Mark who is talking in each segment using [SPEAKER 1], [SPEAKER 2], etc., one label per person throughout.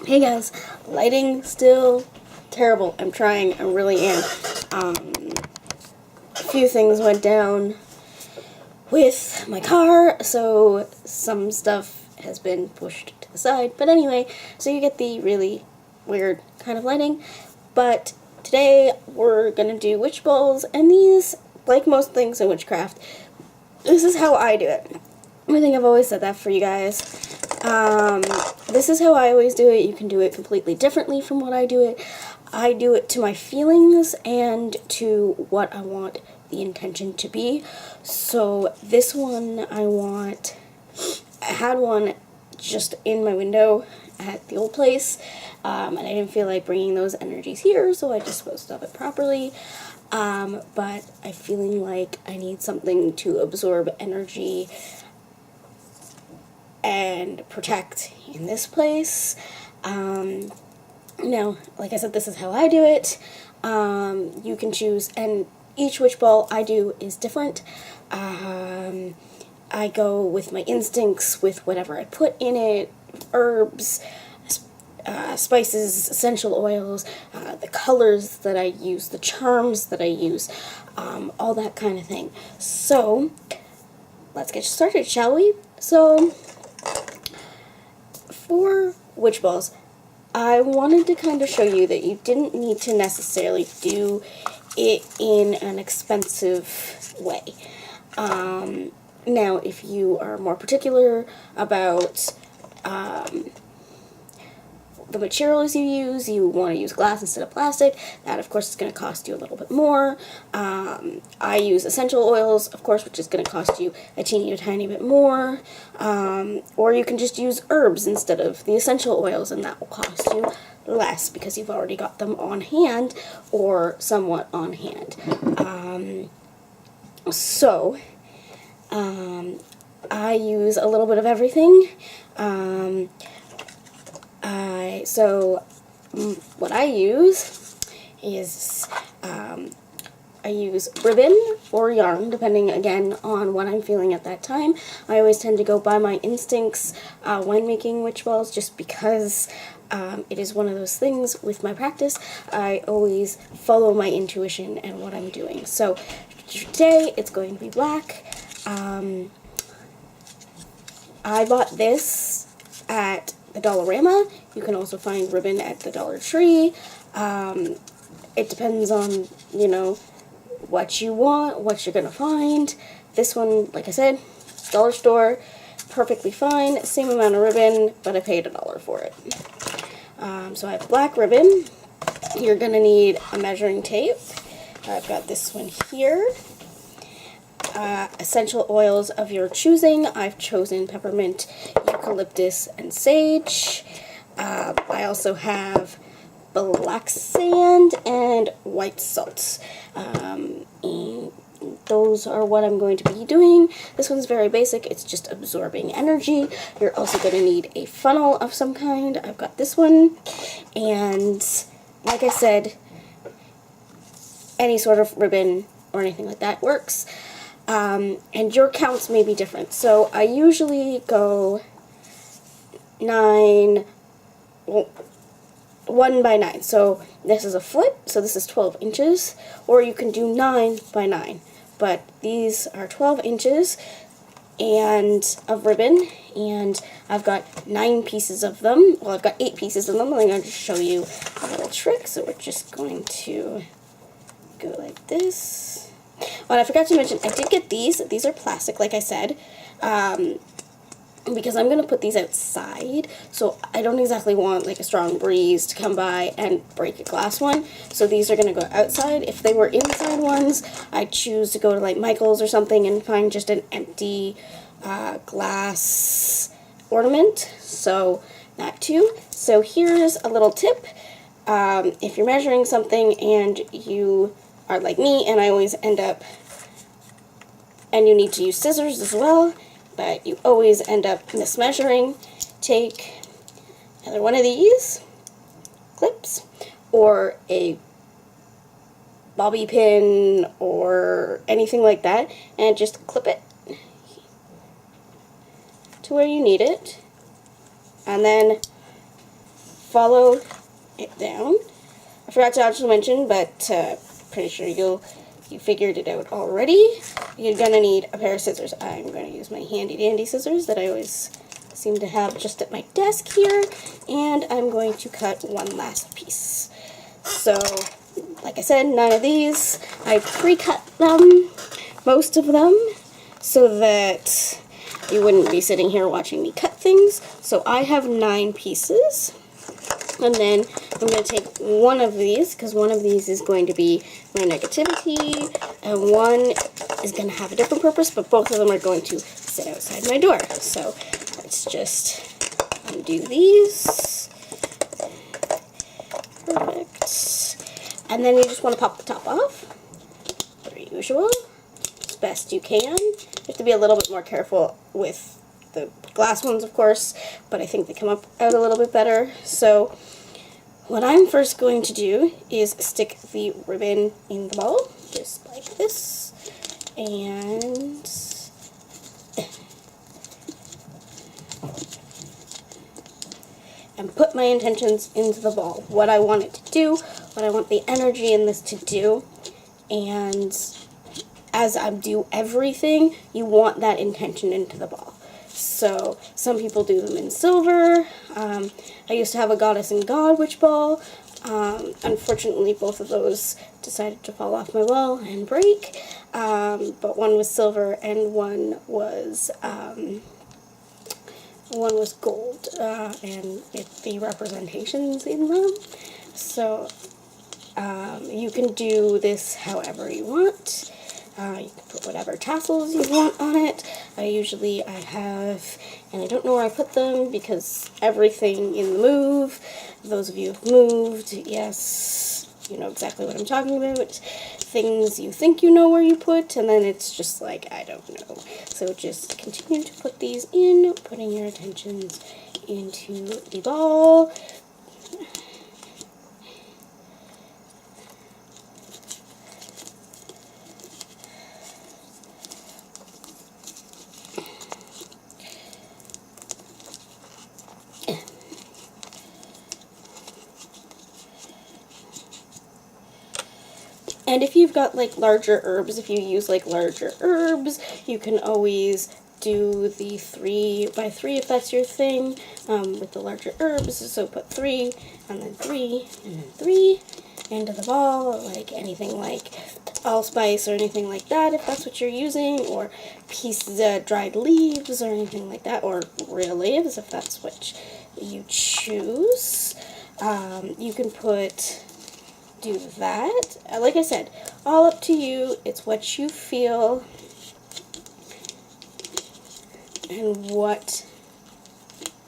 [SPEAKER 1] Hey guys, lighting still terrible. I'm trying, I really am. A few things went down with my car, so some stuff has been pushed to the side. But anyway, so you get the really weird kind of lighting. But today we're gonna do witch balls, and these, like most things in witchcraft, this is how I do it. I think I've always said that for you guys. This is how I always do it. You can do it completely differently from what I do it. I do it to my feelings and to what I want the intention to be. So this one I had one just in my window at the old place, and I didn't feel like bringing those energies here, so I disposed of it properly. But I'm feeling like I need something to absorb energy and protect in this place. Now, like I said, this is how I do it. You can choose, and each witch ball I do is different. I go with my instincts, with whatever I put in it, herbs, spices, essential oils, the colors that I use, the charms that I use, all that kind of thing. So, let's get started, shall we? So, for witch balls, I wanted to kind of show you that you didn't need to necessarily do it in an expensive way. Now, if you are more particular about the materials you use, you want to use glass instead of plastic, that of course is going to cost you a little bit more. I use essential oils, of course, which is going to cost you a teeny tiny bit more. Or you can just use herbs instead of the essential oils, and that will cost you less because you've already got them on hand or somewhat on hand. I use a little bit of everything. What I use is, I use ribbon or yarn, depending, again, on what I'm feeling at that time. I always tend to go by my instincts when making witch balls, just because it is one of those things with my practice. I always follow my intuition and what I'm doing. So today it's going to be black. I bought this at the Dollarama. You can also find ribbon at the Dollar Tree. It depends on, you know, what you want, what you're gonna find. This one, like I said, dollar store, perfectly fine. Same amount of ribbon, but I paid $1 for it. So I have black ribbon. You're gonna need a measuring tape. I've got this one here. Essential oils of your choosing. I've chosen peppermint, eucalyptus, and sage. I also have black sand and white salt. And those are what I'm going to be doing. This one's very basic. It's just absorbing energy. You're also going to need a funnel of some kind. I've got this one. And like I said, any sort of ribbon or anything like that works. And your counts may be different. So I usually go 1 by 9. So this is a foot, so this is 12 inches. Or you can do 9 by 9. But these are 12 inches and of ribbon, and I've got 9 pieces of them. Well, I've got 8 pieces of them. I'm going to show you a little trick. So we're just going to go like this. Oh, and I forgot to mention, I did get these. These are plastic, like I said, because I'm going to put these outside, so I don't exactly want like a strong breeze to come by and break a glass one, so these are going to go outside. If they were inside ones, I'd choose to go to like Michael's or something and find just an empty glass ornament, so that too. So here's a little tip. If you're measuring something and you are like me, and I always end up, and you need to use scissors as well, but you always end up mismeasuring, take either one of these clips or a bobby pin or anything like that, and just clip it to where you need it, and then follow it down. I forgot to actually mention, but pretty sure you figured it out already. You're gonna need a pair of scissors. I'm gonna use my handy dandy scissors that I always seem to have just at my desk here, and I'm going to cut one last piece. So, like I said, 9 of these. I pre-cut them, most of them, so that you wouldn't be sitting here watching me cut things. So I have 9 pieces. And then I'm going to take one of these, because one of these is going to be my negativity, and one is going to have a different purpose, but both of them are going to sit outside my door. So let's just undo these. Perfect. And then you just want to pop the top off, per usual, as best you can. You have to be a little bit more careful with the glass ones, of course, but I think they come out a little bit better. So what I'm first going to do is stick the ribbon in the ball, just like this, and put my intentions into the ball. What I want it to do, what I want the energy in this to do, and as I do everything, you want that intention into the ball. So some people do them in silver. I used to have a Goddess and God witch ball. Unfortunately, both of those decided to fall off my wall and break. But one was silver and one was gold, and with the representations in them. So you can do this however you want. You can put whatever tassels you want on it. I have, and I don't know where I put them because everything in the move, those of you who've moved, yes, you know exactly what I'm talking about. Things you think you know where you put, and then it's just like, I don't know. So just continue to put these in, putting your attentions into the ball. And if you've got like larger herbs, if you use like larger herbs, you can always do the 3 by 3 if that's your thing, with the larger herbs. So put 3, and then 3, and then 3 into the ball, like anything like allspice or anything like that if that's what you're using, or pieces, dried leaves or anything like that, or real leaves if that's what you choose. You can do that. Like I said, all up to you. It's what you feel and what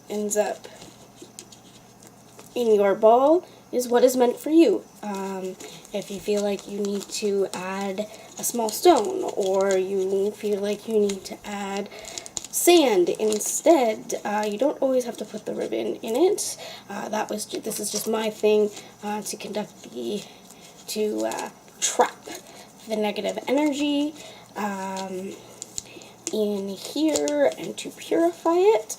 [SPEAKER 1] ends up in your ball is what is meant for you. If you feel like you need to add a small stone, or you feel like you need to add sand instead, you don't always have to put the ribbon in it. This is just my thing to trap the negative energy in here and to purify it.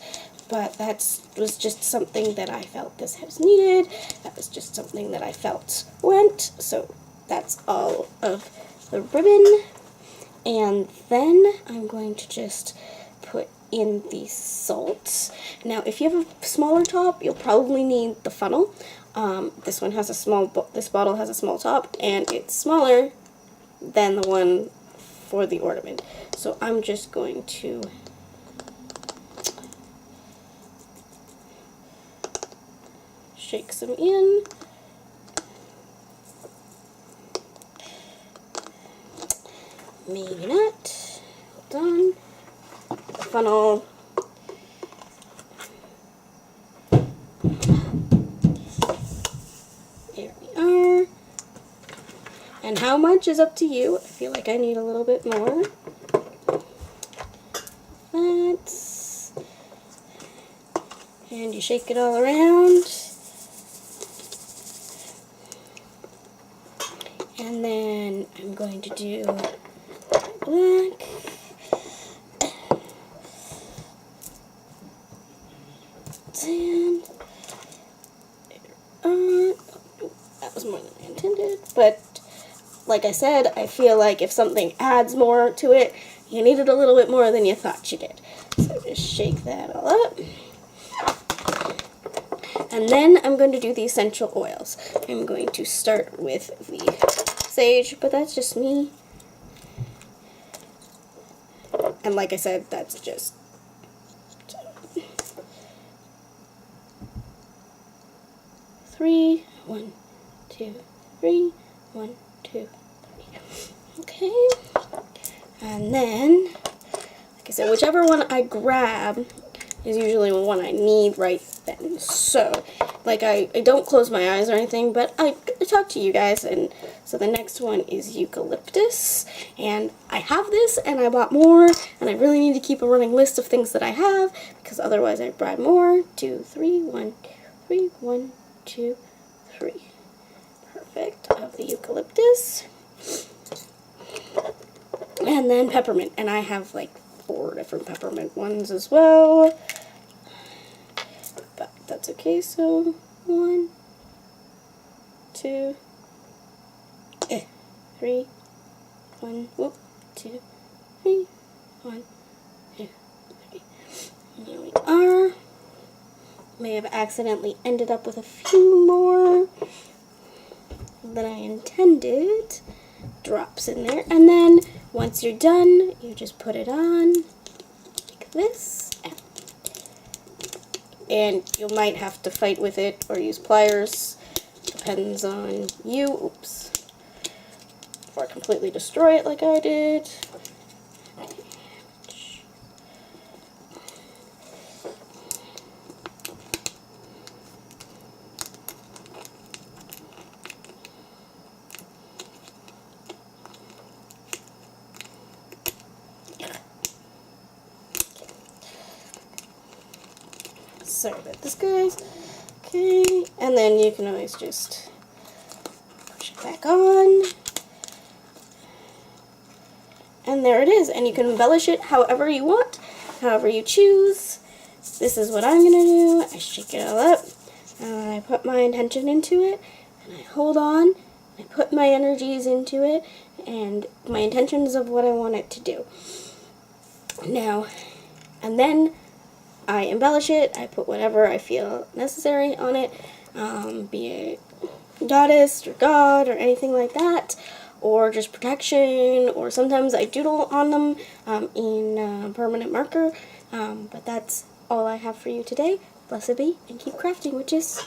[SPEAKER 1] But that was just something that I felt this house needed. That was just something that I felt went. So that's all of the ribbon. And then I'm going to just put in the salt. Now, if you have a smaller top, you'll probably need the funnel. This one has this bottle has a small top, and it's smaller than the one for the ornament. So I'm just going to shake some in. Maybe not. Hold on. The funnel. There we are. And how much is up to you. I feel like I need a little bit more. And you shake it all around. And then I'm going to do black. And That was more than I intended, but like I said, I feel like if something adds more to it, you needed a little bit more than you thought you did. So just shake that all up. And then I'm going to do the essential oils. I'm going to start with the sage, but that's just me. And like I said, that's just 3, 1, 2, 3, 1, 2, 3. Okay. And then, like I said, whichever one I grab is usually one I need right then. So, like, I don't close my eyes or anything, but I talk to you guys, and so the next one is eucalyptus, and I have this, and I bought more, and I really need to keep a running list of things that I have, because otherwise I'd buy more. 2, 3, 1, 2, 3, 1, 2, 3. Perfect, of the eucalyptus. And then peppermint, and I have like 4 different peppermint ones as well. But that's okay, so 1, 2, 3, 1, whoop, 2, 3, 1, 2, 3. There we are. May have accidentally ended up with a few more than I intended. Drops in there, and then once you're done, you just put it on like this, and you might have to fight with it or use pliers, depends on you. Oops, or completely destroy it like I did. Sorry about this, guys. Okay, and then you can always just push it back on. And there it is. And you can embellish it however you want, however you choose. This is what I'm going to do. I shake it all up, and I put my intention into it, and I hold on, I put my energies into it, and my intentions of what I want it to do. Now, and then I embellish it, I put whatever I feel necessary on it, be it goddess or god or anything like that, or just protection, or sometimes I doodle on them in permanent marker, but that's all I have for you today. Blessed be, and keep crafting, witches.